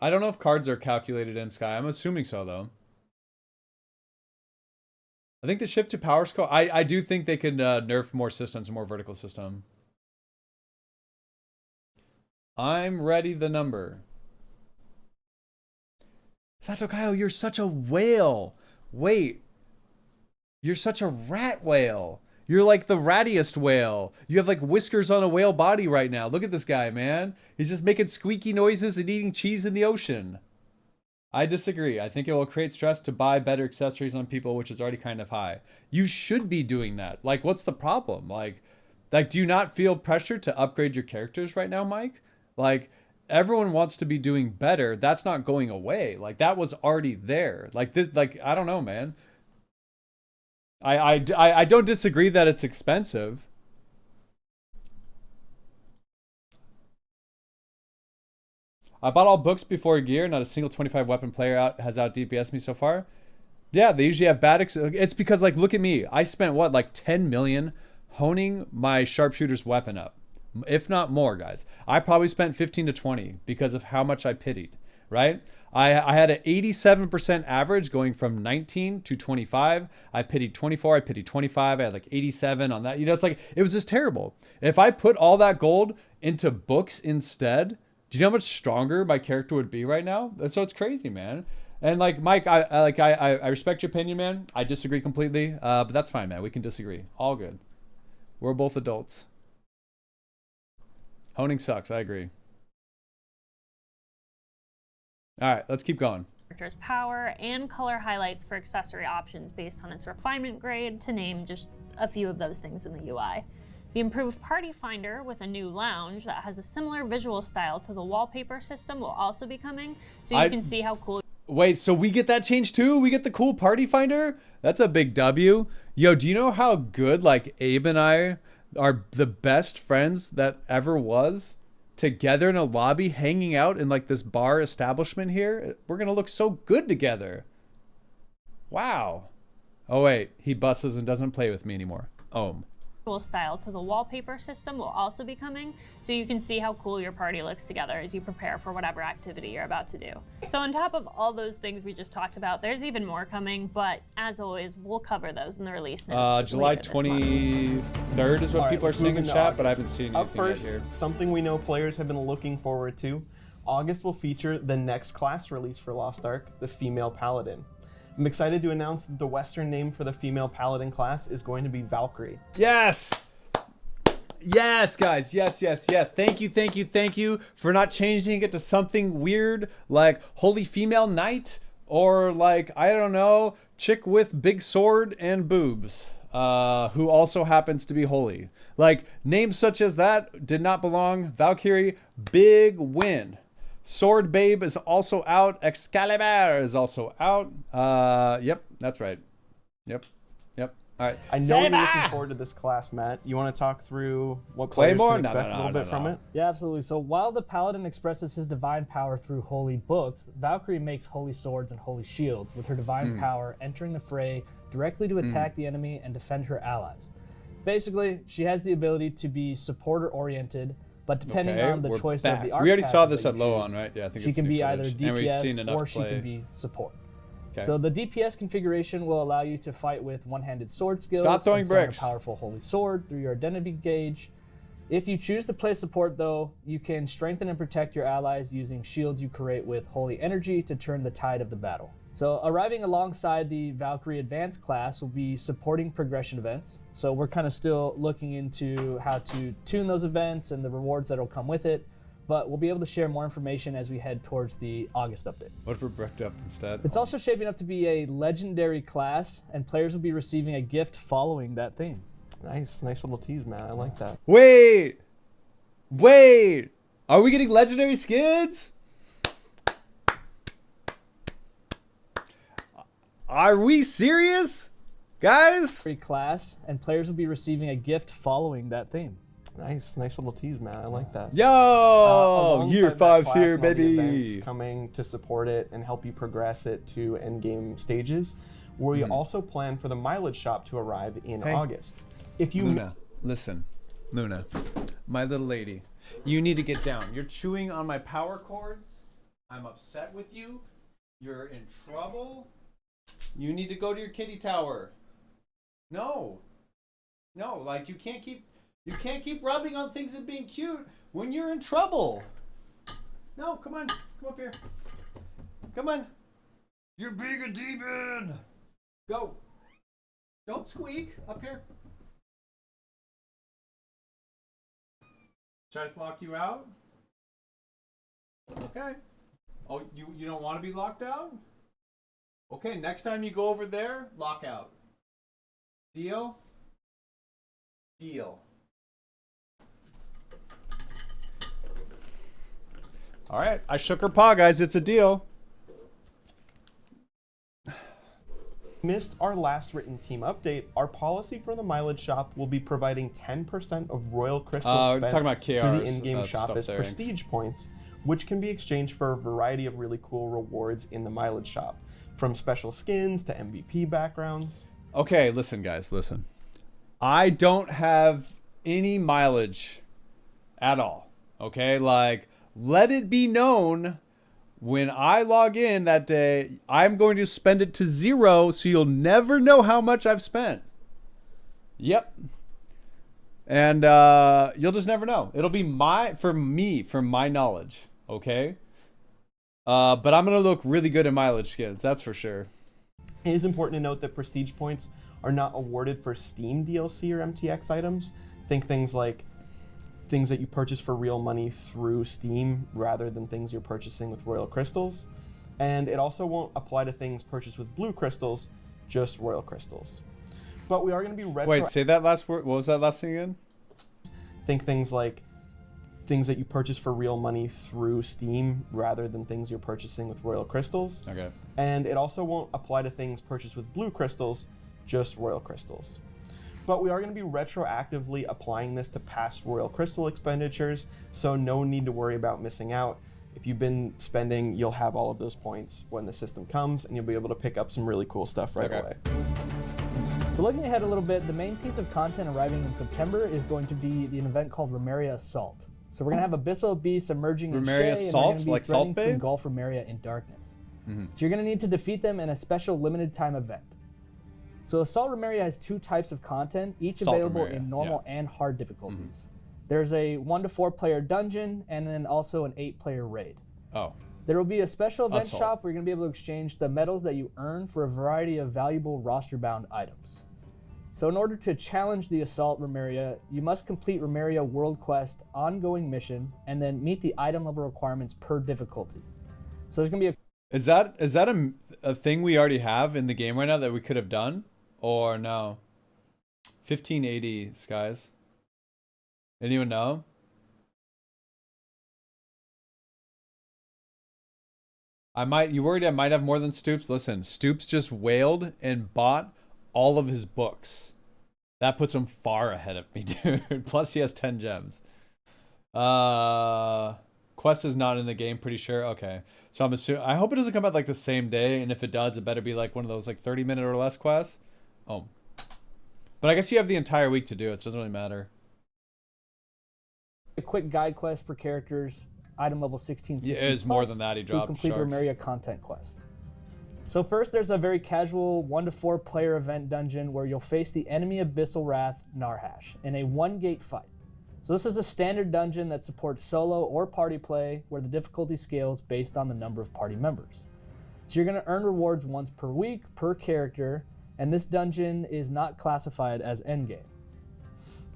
Speaker 1: I don't know if cards are calculated in Sky. I'm assuming so though. I think the shift to power scale, I do think they could nerf more systems, more vertical system. I'm ready the number. Sato Kaio, you're such a whale. Wait. You're such a rat whale. You're like the rattiest whale. You have like whiskers on a whale body right now. Look at this guy, man. He's just making squeaky noises and eating cheese in the ocean. I disagree. I think it will create stress to buy better accessories on people, which is already kind of high. You should be doing that. Like, what's the problem? Like, do you not feel pressure to upgrade your characters right now, Mike? Like, everyone wants to be doing better. That's not going away. Like, that was already there. Like, this, like, I don't know, man. I don't disagree that it's expensive. I bought all books before gear. Not a single 25 weapon player has out DPS me so far. Yeah, they usually have bad. It's because, like, look at me. I spent what, like 10 million honing my sharpshooter's weapon up, if not more, guys. I probably spent 15 to 20 because of how much I pitied. Right? I had an 87% average going from 19 to 25. I pitied 24. I pitied 25. I had like 87 on that. You know, it's like it was just terrible. If I put all that gold into books instead. Do you know how much stronger my character would be right now? So it's crazy, man. And like Mike, I respect your opinion, man. I disagree completely, but that's fine, man. We can disagree. All good. We're both adults. Honing sucks. I agree. All right, let's keep going.
Speaker 2: Character's power and color highlights for accessory options based on its refinement grade, to name just a few of those things in the UI. The improved Party Finder with a new lounge that has a similar visual style to the wallpaper system will also be coming, so you can see how cool.
Speaker 1: Wait, so we get that change too? We get the cool Party Finder? That's a big W. Yo, do you know how good like Abe and I are the best friends that ever was? Together in a lobby, hanging out in like this bar establishment here. We're gonna look so good together. Wow. Oh wait, he busses and doesn't play with me anymore.
Speaker 2: Style to the wallpaper system will also be coming, so you can see how cool your party looks together as you prepare for whatever activity you're about to do. So on top of all those things we just talked about, there's even more coming, but as always, we'll cover those in the release notes.
Speaker 1: July 23rd is what people are saying in chat, but I haven't seen anything
Speaker 3: Up first,
Speaker 1: yet here.
Speaker 3: Something we know players have been looking forward to. August will feature the next class release for Lost Ark, the Female Paladin. I'm excited to announce that the Western name for the female Paladin class is going to be Valkyrie.
Speaker 1: Yes! Yes, guys. Yes. Thank you for not changing it to something weird like Holy Female Knight or like, I don't know, chick with big sword and boobs who also happens to be holy. Like, names such as that did not belong. Valkyrie, big win. Sword Babe is also out. Excalibur is also out. Yep, that's right. Yep. All right.
Speaker 3: I know you're looking forward to this class, Matt. You want to talk through what players can expect a little bit from it?
Speaker 4: Yeah, absolutely. So while the Paladin expresses his divine power through holy books, Valkyrie makes holy swords and holy shields, with her divine power entering the fray directly to attack the enemy and defend her allies. Basically, she has the ability to be supporter-oriented, But depending on the choice of the arc
Speaker 1: we already saw
Speaker 4: passes
Speaker 1: this at
Speaker 4: you
Speaker 1: low
Speaker 4: choose,
Speaker 1: on, right? Yeah, I think
Speaker 4: she
Speaker 1: it's
Speaker 4: can
Speaker 1: new
Speaker 4: be either
Speaker 1: footage. And we've seen
Speaker 4: DPS
Speaker 1: enough
Speaker 4: or she
Speaker 1: play.
Speaker 4: can be support.
Speaker 1: Okay.
Speaker 4: So the DPS configuration will allow you to fight with one-handed sword skills.
Speaker 1: Stop throwing
Speaker 4: and summon
Speaker 1: bricks.
Speaker 4: A powerful holy sword through your identity gauge. If you choose to play support, though, you can strengthen and protect your allies using shields you create with holy energy to turn the tide of the battle. So arriving alongside the Valkyrie Advanced class will be supporting progression events. So we're kind of still looking into how to tune those events and the rewards that will come with it. But we'll be able to share more information as we head towards the August update.
Speaker 1: What if we're bricked up instead?
Speaker 4: It's also shaping up to be a legendary class, and players will be receiving a gift following that theme.
Speaker 3: Nice little tease, man. I like that.
Speaker 1: Wait! Are we getting legendary skins? Are we serious? Guys?
Speaker 4: Free class, and players will be receiving a gift following that theme.
Speaker 3: Nice little tease, man. I like that.
Speaker 1: Yo! Year
Speaker 3: Alongside that
Speaker 1: 5's
Speaker 3: class
Speaker 1: here,
Speaker 3: and all the
Speaker 1: baby!
Speaker 3: events coming to support it and help you progress it to endgame stages. We also plan for the mileage shop to arrive in August. If you
Speaker 1: Luna, listen. Luna, my little lady, you need to get down. You're chewing on my power cords. I'm upset with you. You're in trouble. You need to go to your kitty tower. No, like you can't keep rubbing on things and being cute when you're in trouble. No, come up here. Come on. You're being a demon. Go. Don't squeak. Up here. Should I just lock you out? Okay. Oh, you don't want to be locked out? Okay, next time you go over there, lock out. Deal? Deal. All right, I shook her paw, guys. It's a deal.
Speaker 3: missed our last written team update, our policy for the mileage shop will be providing 10% of Royal Crystals spent
Speaker 1: talking about
Speaker 3: through the in-game shop as
Speaker 1: there,
Speaker 3: prestige points, which can be exchanged for a variety of really cool rewards in the mileage shop, from special skins to MVP backgrounds.
Speaker 1: Okay, listen, guys, listen. I don't have any mileage at all. Okay, like, let it be known when I log in that day, I'm going to spend it to 0, so you'll never know how much I've spent. Yep. And you'll just never know. It'll be for my knowledge. Okay. But I'm gonna look really good in mileage skins, that's for sure.
Speaker 3: It is important to note that prestige points are not awarded for Steam DLC or MTX items. Think things like things that you purchase for real money through Steam rather than things you're purchasing with Royal Crystals. And it also won't apply to things purchased with blue crystals, just Royal Crystals. But we are going to be
Speaker 1: Wait, say that last word. What was that last thing again?
Speaker 3: Think things like things that you purchase for real money through Steam rather than things you're purchasing with Royal Crystals.
Speaker 1: Okay.
Speaker 3: And it also won't apply to things purchased with blue crystals, just Royal Crystals. But we are going to be retroactively applying this to past Royal Crystal expenditures, so no need to worry about missing out. If you've been spending, you'll have all of those points when the system comes, and you'll be able to pick up some really cool stuff right away.
Speaker 4: So looking ahead a little bit, the main piece of content arriving in September is going to be an event called Remeria Assault. So we're going to have Abyssal Beasts emerging in Shay, and they're going to be threatening to engulf Remeria in darkness. So you're going to need to defeat them in a special limited time event. So Assault Remeria has 2 types of content, each available in normal and hard difficulties. There's a 1 to 4 player dungeon, and then also an 8-player raid. There will be a special event shop where you're going to be able to exchange the medals that you earn for a variety of valuable roster-bound items. So in order to challenge the Assault Remeria, you must complete Remeria World Quest ongoing mission, and then meet the item level requirements per difficulty. So there's going to be
Speaker 1: Is that a thing we already have in the game right now that we could have done? Or no? 1580 skies. Anyone know? You worried I might have more than Stoops? Listen, Stoops just wailed and bought all of his books. That puts him far ahead of me, dude. Plus he has 10 gems. Quest is not in the game, pretty sure. Okay. So I'm assuming, I hope it doesn't come out like the same day, and if it does, it better be like one of those like 30-minute or less quests. Oh. But I guess you have the entire week to do it, so it doesn't really matter.
Speaker 4: A quick guide quest for characters, item level 1660
Speaker 1: Yeah, it is more than that. He dropped
Speaker 4: who complete
Speaker 1: sharks.
Speaker 4: the Remeria content quest. So first, there's a very casual 1 to 4 player event dungeon where you'll face the enemy Abyssal Wrath Narhash in a 1-gate fight. So this is a standard dungeon that supports solo or party play where the difficulty scales based on the number of party members. So you're going to earn rewards once per week per character, and this dungeon is not classified as endgame.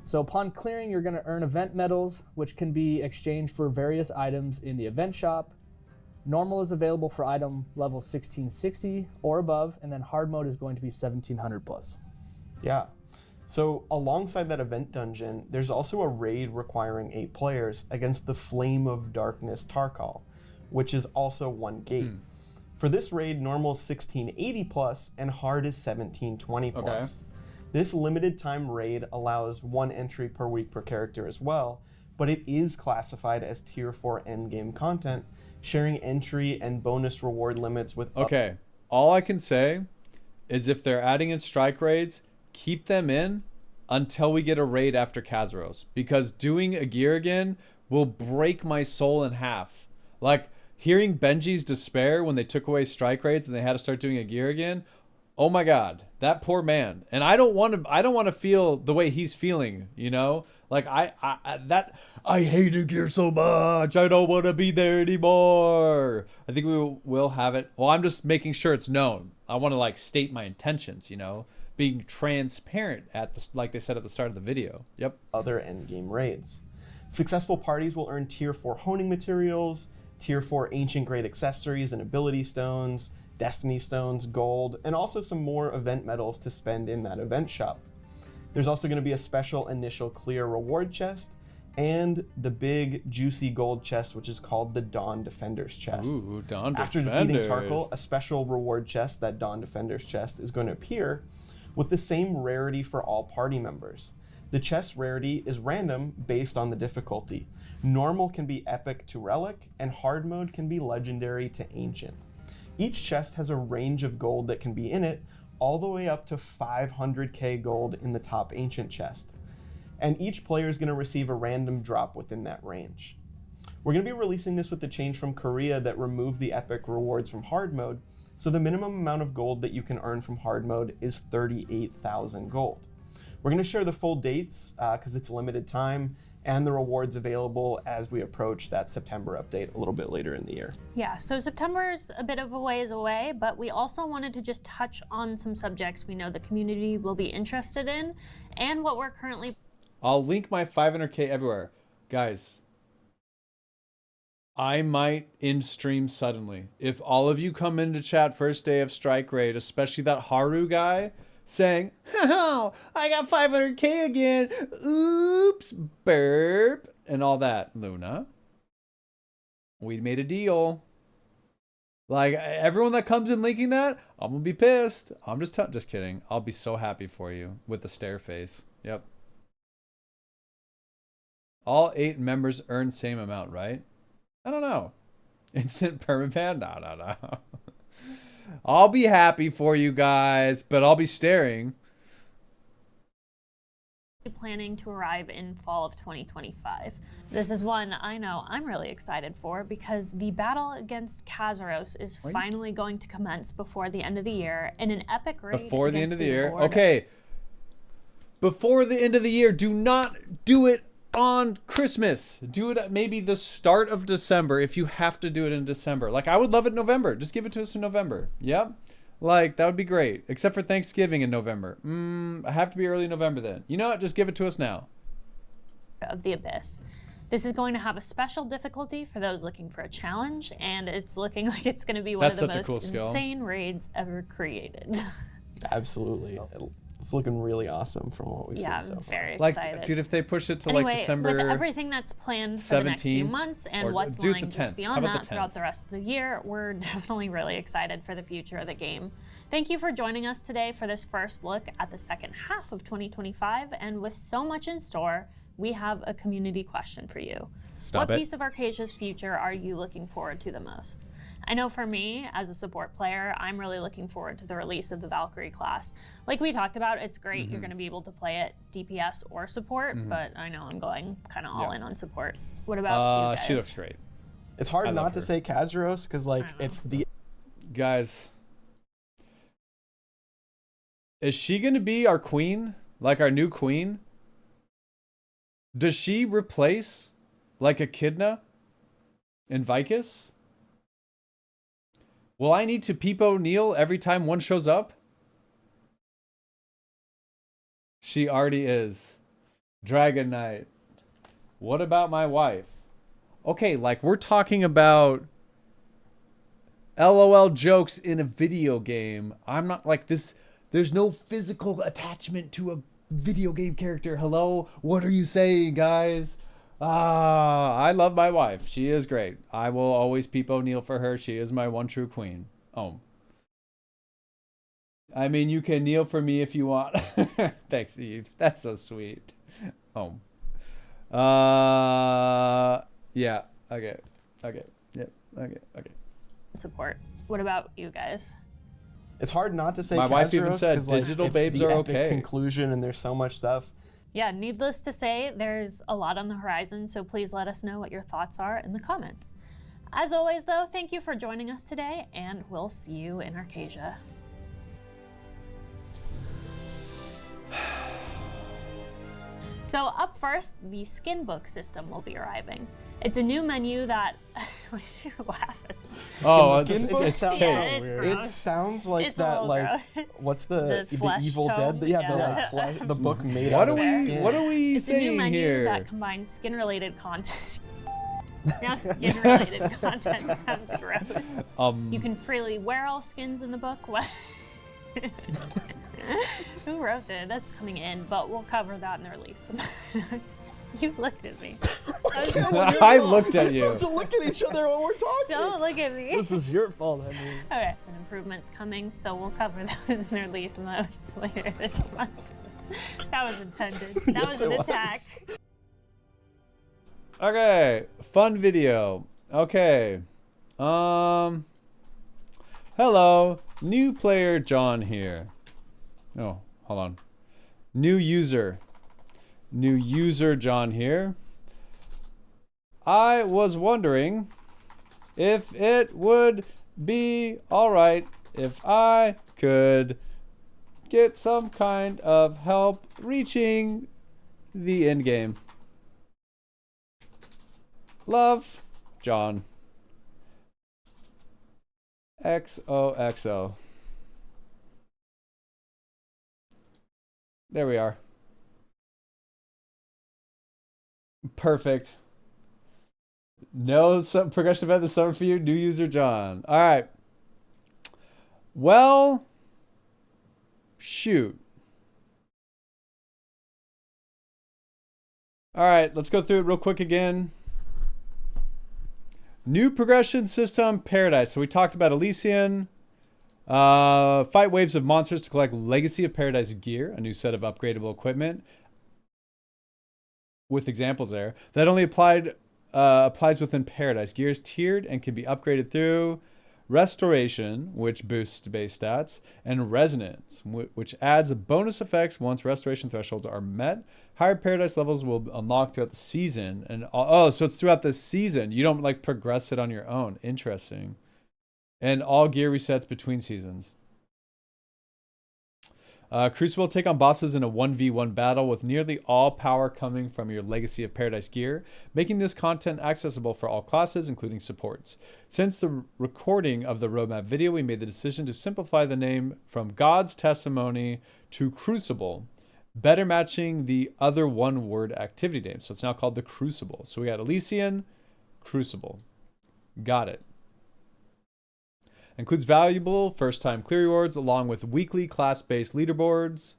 Speaker 4: So upon clearing, you're going to earn event medals, which can be exchanged for various items in the event shop. Normal is available for item level 1660 or above, and then hard mode is going to be 1700 plus.
Speaker 3: Yeah. So alongside that event dungeon, there's also a raid requiring 8 players against the Flame of Darkness Tarkal, which is also 1 gate. For this raid, normal is 1680 plus and hard is 1720 plus. Okay. This limited time raid allows 1 entry per week per character as well, but it is classified as tier 4 endgame content, sharing entry and bonus reward limits with...
Speaker 1: Okay, all I can say is if they're adding in strike raids, keep them in until we get a raid after Kazaros, because doing a gear again will break my soul in half. Like, hearing Benji's despair when they took away strike raids and they had to start doing a gear again, oh my God, that poor man. And I don't want to feel the way he's feeling, you know? Like I hate a gear so much. I don't want to be there anymore. I think we will have it. Well, I'm just making sure it's known. I want to like state my intentions, you know, being transparent at the, like they said at the start of the video. Yep.
Speaker 3: Other endgame raids. Successful parties will earn tier 4 honing materials, tier 4 ancient grade accessories and ability stones, destiny stones, gold, and also some more event medals to spend in that event shop. There's also going to be a special initial clear reward chest and the big juicy gold chest, which is called the Dawn Defender's chest.
Speaker 1: Ooh, Dawn
Speaker 3: After
Speaker 1: Defenders.
Speaker 3: defeating Tarkal, a special reward chest, that Dawn Defender's chest, is going to appear with the same rarity for all party members. The chest rarity is random based on the difficulty. Normal can be epic to relic, and hard mode can be legendary to ancient. Each chest has a range of gold that can be in it, all the way up to 500k gold in the top ancient chest. And each player is going to receive a random drop within that range. We're going to be releasing this with the change from Korea that removed the epic rewards from hard mode, so the minimum amount of gold that you can earn from hard mode is 38,000 gold. We're going to share the full dates because it's limited time, and the rewards available as we approach that September update a little bit later in the year.
Speaker 2: Yeah, so September is a bit of a ways away, but we also wanted to just touch on some subjects we know the community will be interested in and what we're currently...
Speaker 1: I'll link my 500k everywhere. Guys, I might end stream suddenly. If all of you come into chat first day of strike raid, especially that Haru guy, saying, "Oh, I got 500k again. Oops, burp," and all that. Luna, we made a deal. Like, everyone that comes in linking that, I'm gonna be pissed. I'm just kidding. I'll be so happy for you with the stare face. Yep. All 8 members earn same amount, right? I don't know. Instant permaban? No. I'll be happy for you guys, but I'll be staring.
Speaker 2: Planning to arrive in fall of 2025. This is one I know I'm really excited for because the battle against Kazaros is finally going to commence before the end of the year in an epic raid.
Speaker 1: Before the end of the year? Okay. Before the end of the year, do not do it on Christmas. Do it at maybe the start of December if you have to do it in December. Like, I would love it in November. Just give it to us in November. Yep. Like, that would be great. Except for Thanksgiving in November. I have to be early November then. You know what? Just give it to us now.
Speaker 2: Of the Abyss. This is going to have a special difficulty for those looking for a challenge, and it's looking like it's going to be one of the most insane raids ever created.
Speaker 3: Absolutely. It's looking really awesome from what we've seen so far.
Speaker 2: Yeah, I'm very excited.
Speaker 1: Like, dude, if they push it to like December
Speaker 2: with everything that's planned for the next few months and what's lying just beyond that throughout the rest of the year, we're definitely really excited for the future of the game. Thank you for joining us today for this first look at the second half of 2025, and with so much in store, we have a community question for you. What piece of Arcasia's future are you looking forward to the most? I know for me, as a support player, I'm really looking forward to the release of the Valkyrie class. Like we talked about, it's great. You're going to be able to play it DPS or support, but I know I'm going kind of all in on support. What about you guys?
Speaker 1: She looks great.
Speaker 3: It's hard not to say Kazuros because, like, it's the...
Speaker 1: Guys, is she going to be our queen? Like our new queen? Does she replace, like, Echidna in Vicus? Will I need to peep O'Neil every time one shows up? She already is. Dragon Knight. What about my wife? Okay, like, we're talking about LOL jokes in a video game. I'm not like this. There's no physical attachment to a video game character. Hello? What are you saying, guys? I love my wife. She is great. I will always peep O'Neil for her. She is my one true queen. Oh. I mean, you can kneel for me if you want. Thanks, Eve. That's so sweet. Oh. Yeah. Okay. Yep. Okay.
Speaker 2: Support. What about you guys?
Speaker 3: It's hard not to say
Speaker 1: my
Speaker 3: Kazuros,
Speaker 1: wife even said digital
Speaker 3: like,
Speaker 1: babes
Speaker 3: it's the
Speaker 1: are
Speaker 3: epic
Speaker 1: okay.
Speaker 3: conclusion, and there's so much stuff.
Speaker 2: Yeah, needless to say, there's a lot on the horizon, so please let us know what your thoughts are in the comments. As always, though, thank you for joining us today, and we'll see you in Arcasia. So up first, the skin book system will be arriving. It's a new menu that... Why are you laughing?
Speaker 1: Oh,
Speaker 3: it's
Speaker 1: weird.
Speaker 3: It sounds like
Speaker 2: It's
Speaker 3: that, like, what's the
Speaker 2: flesh
Speaker 3: Evil
Speaker 2: tone?
Speaker 3: Dead? Yeah, the like flesh, the book made out of skin.
Speaker 1: What are we
Speaker 2: It's a new
Speaker 1: saying
Speaker 2: menu
Speaker 1: here?
Speaker 2: that combines skin-related content. Now skin-related content sounds gross. You can freely wear all skins in the book. What? Who wrote it? That's coming in, but we'll cover that in the release. You looked at me.
Speaker 1: I looked at you.
Speaker 3: We're supposed to look at each other when we're talking.
Speaker 2: Don't look at me.
Speaker 4: This is your fault, I mean.
Speaker 2: Okay, some improvements coming, so we'll cover those in the release notes later this month. That was intended. That was an attack.
Speaker 1: Okay, fun video. Okay. Hello, new player John here. Oh, hold on. New user John here. I was wondering if it would be alright if I could get some kind of help reaching the end game. Love, John. XOXO. There we are. Perfect. No progression event this summer for you, new user John. All right. Well, shoot. All right, let's go through it real quick again. New progression system, Paradise. So we talked about Elysian. Fight waves of monsters to collect Legacy of Paradise gear, a new set of upgradable equipment. With examples there. That only applies within Paradise. Gear is tiered and can be upgraded through Restoration, which boosts base stats, and Resonance, which adds bonus effects once restoration thresholds are met. Higher Paradise levels will unlock throughout the season. And so it's throughout the season. You don't like progress it on your own. Interesting. And all gear resets between seasons. Crucible will take on bosses in a 1v1 battle with nearly all power coming from your Legacy of Paradise gear, making this content accessible for all classes, including supports. Since the recording of the roadmap video, we made the decision to simplify the name from God's Testimony to Crucible, better matching the other one-word activity names. So it's now called the Crucible. So we got Elysian, Crucible. Got it. Includes valuable first-time clear rewards along with weekly class-based leaderboards.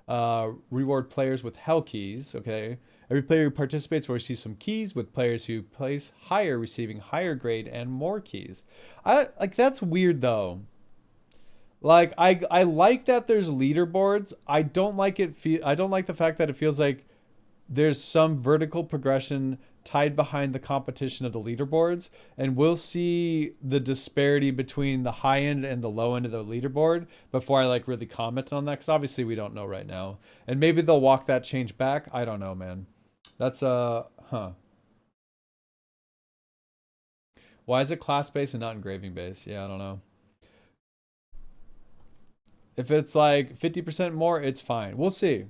Speaker 1: Reward players with hell keys. Okay, every player who participates will receive some keys, with players who place higher receiving higher grade and more keys. That's weird though. Like I like that there's leaderboards. I don't like the fact that it feels like there's some vertical progression tied behind the competition of the leaderboards, and we'll see the disparity between the high end and the low end of the leaderboard before I like really comment on that, because obviously we don't know right now, and maybe they'll walk that change back. I don't know, man. That's why is it class based and not engraving based? Yeah, I don't know. If it's like 50% more, it's fine. We'll see.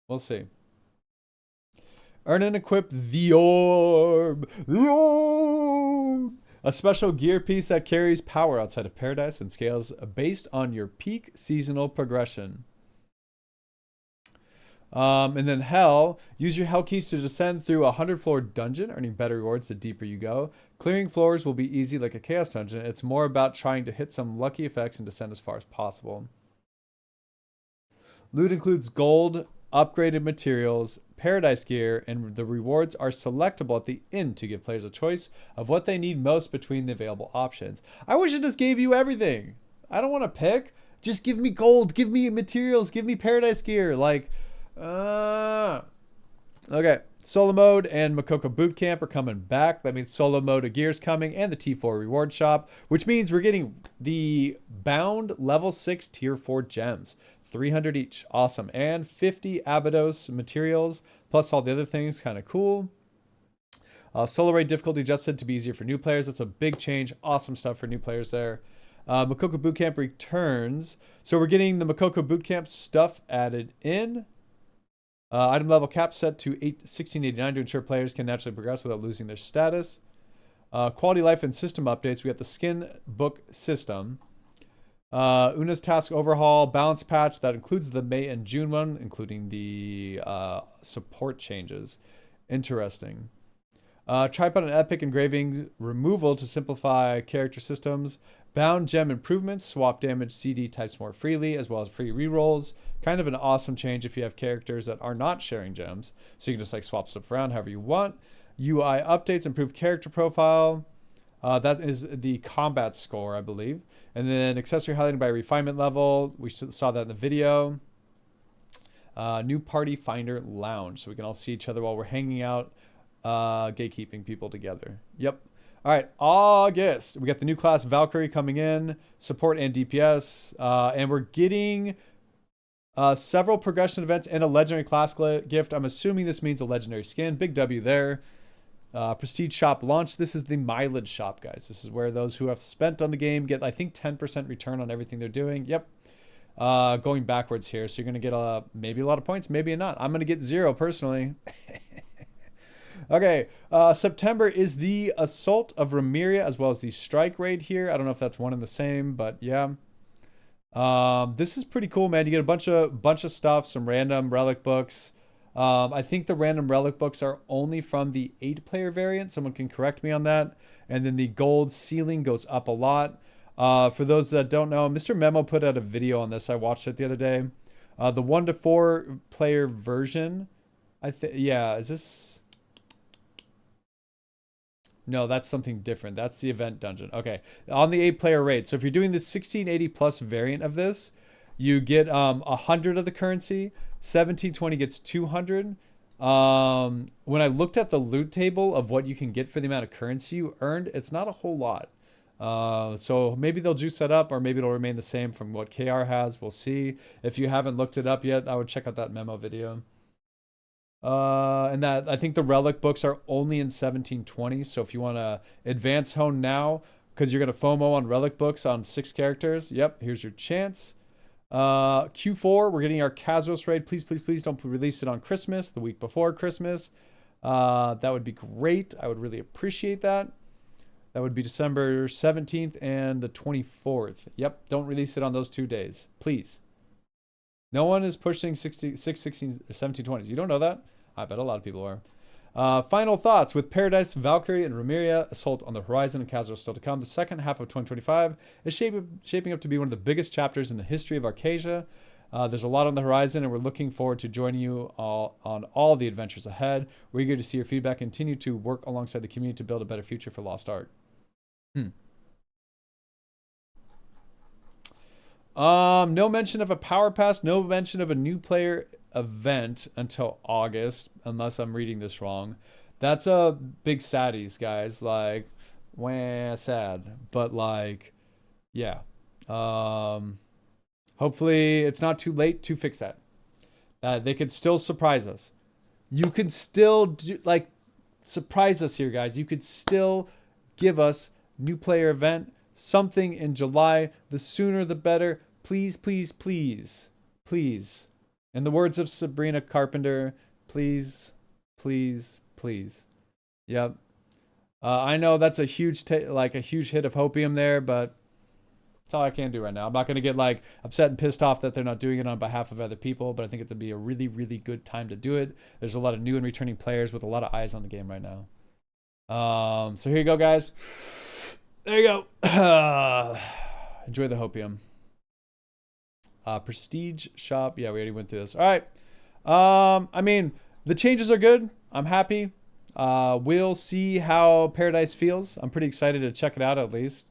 Speaker 1: We'll see. Earn and equip the orb. The orb. A special gear piece that carries power outside of paradise and scales based on your peak seasonal progression. And then hell, use your hell keys to descend through a 100-floor dungeon, earning better rewards the deeper you go. Clearing floors will be easy like a chaos dungeon. It's more about trying to hit some lucky effects and descend as far as possible. Loot includes gold, upgraded materials, paradise gear, and the rewards are selectable at the end to give players a choice of what they need most between the available options. I wish it just gave you everything. I don't want to pick. Just give me gold, give me materials, give me paradise gear. Like, okay. Solo mode and Makoko Bootcamp are coming back. That means solo mode of gears coming and the T4 reward shop, which means we're getting the bound level 6 tier 4 gems. 300 each. Awesome. And 50 Abydos materials, plus all the other things. Kind of cool. Solo raid difficulty adjusted to be easier for new players. That's a big change. Awesome stuff for new players there. Makoko Bootcamp returns. So we're getting the Makoko Bootcamp stuff added in. Item level cap set to 1689 to ensure players can naturally progress without losing their status. Quality life and system updates. We got the skin book system. Una's task overhaul balance patch that includes the May and June one, including the support changes. Interesting. Tripod and epic engraving removal to simplify character systems. Bound gem improvements, swap damage CD types more freely, as well as free rerolls. Kind of an awesome change if you have characters that are not sharing gems. So you can just like swap stuff around however you want. UI updates, improve character profile. That is the combat score, I believe. And then accessory highlighting by refinement level. We saw that in the video. New party finder lounge. So we can all see each other while we're hanging out. Gatekeeping people together. Yep. All right, August. We got the new class Valkyrie coming in, support and DPS, and we're getting several progression events and a legendary class gift. I'm assuming this means a legendary skin. Big W there. Prestige shop launch. This is the mileage shop, guys. This is where those who have spent on the game get, I think, 10% return on everything they're doing. Yep. Going backwards here, so you're going to get maybe a lot of points, maybe not. I'm going to get 0 personally. Okay, September is the Assault of Remeria as well as the Strike Raid here. I don't know if that's one and the same, but yeah. This is pretty cool, man. You get a bunch of stuff, some random relic books. I think the random relic books are only from the 8-player variant. Someone can correct me on that. And then the gold ceiling goes up a lot. For those that don't know, Mr. Memo put out a video on this. I watched it the other day. The 1 to 4 player version. Yeah, is this... No, that's something different. That's the event dungeon. Okay, on the 8-player raid. So if you're doing the 1680 plus variant of this, you get 100 of the currency. 1720 gets 200. When I looked at the loot table of what you can get for the amount of currency you earned, it's not a whole lot. So maybe they'll juice that up, or maybe it'll remain the same from what KR has. We'll see. If you haven't looked it up yet, I would check out that memo video. And that I think the relic books are only in 1720. So if you want to advance hone now, because you're going to FOMO on relic books on 6 characters, yep, here's your chance. Q4, we're getting our Kazros raid. Please, please, please don't release it on Christmas, the week before Christmas. That would be great. I would really appreciate that. That would be December 17th and the 24th. Yep, don't release it on those 2 days, please. No one is pushing 16, 1720s. You don't know that? I bet a lot of people are. Final thoughts. With Paradise, Valkyrie, and Remeria Assault on the horizon and Kazros still to come, the second half of 2025 is shaping up to be one of the biggest chapters in the history of Arcasia. There's a lot on the horizon, and we're looking forward to joining you all on all the adventures ahead. We're eager to see your feedback and continue to work alongside the community to build a better future for Lost Ark. No mention of a power pass, no mention of a new player event until August, unless I'm reading this wrong. That's a big saddies, guys. Like, wah, sad. But like, yeah. Hopefully it's not too late to fix that. They could still surprise us. You can still surprise us here, guys. You could still give us new player event, something in July. The sooner the better. Please, please, please, please. In the words of Sabrina Carpenter, please, please, please. Yep. I know that's a huge a huge hit of hopium there, but that's all I can do right now. I'm not going to get like upset and pissed off that they're not doing it on behalf of other people, but I think it'd be a really, really good time to do it. There's a lot of new and returning players with a lot of eyes on the game right now. So here you go, guys. There you go. Enjoy the hopium. Prestige shop. Yeah, we already went through this. All right. I mean, the changes are good. I'm happy. We'll see how Paradise feels. I'm pretty excited to check it out at least.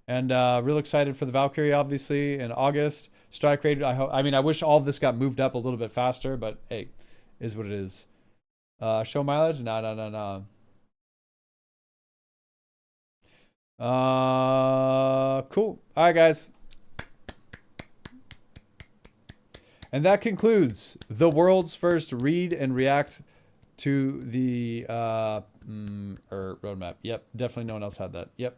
Speaker 1: And real excited for the Valkyrie, obviously, in August. Strike rate, I wish all of this got moved up a little bit faster, but hey, is what it is. Show mileage? No. Cool. All right, guys. And that concludes the world's first read and react to the roadmap. Yep, definitely no one else had that. Yep.